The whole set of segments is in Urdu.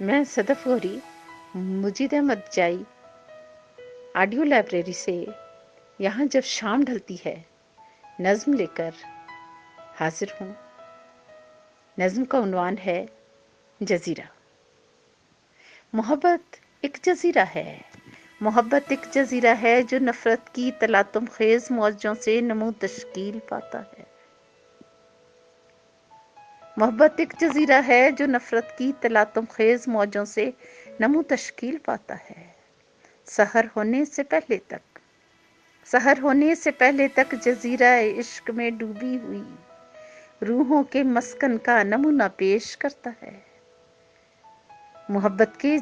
میں صدف گوری مجید احمد جائی آڈیو لائبریری سے یہاں جب شام ڈھلتی ہے نظم لے کر حاضر ہوں۔ نظم کا عنوان ہے جزیرہ۔ محبت ایک جزیرہ ہے، محبت ایک جزیرہ ہے جو نفرت کی تلاطم خیز موجوں سے نمو تشکیل پاتا ہے۔ محبت ایک جزیرہ ہے جو نفرت کی تلاطم خیز موجوں سے نمو تشکیل پاتا ہے۔ سحر ہونے سے پہلے تک جزیرہ عشق میں ڈوبی ہوئی روحوں کے مسکن کا نمونہ پیش کرتا ہے۔ محبت کے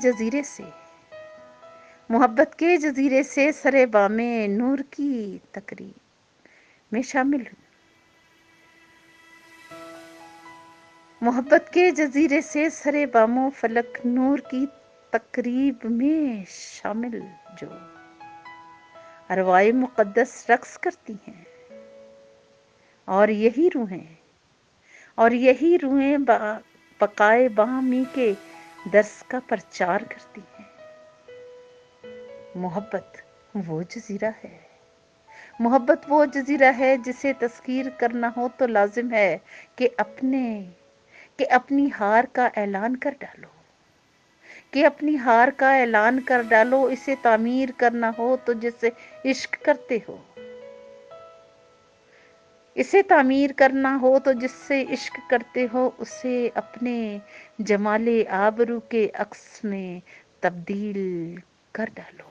جزیرے سے سرے بام نور کی تقریب میں شامل ہوں۔ محبت کے جزیرے سے سرے بام و فلک نور کی تقریب میں شامل جو ارواح مقدس رقص کرتی ہیں اور یہی روحیں بقائے باہمی کے درس کا پرچار کرتی ہیں۔ محبت وہ جزیرہ ہے جسے تسخیر کرنا ہو تو لازم ہے کہ اپنی ہار کا اعلان کر ڈالو، اسے تعمیر کرنا ہو تو جسے عشق کرتے ہو اسے اپنے جمال آبرو کے عکس میں تبدیل کر ڈالو۔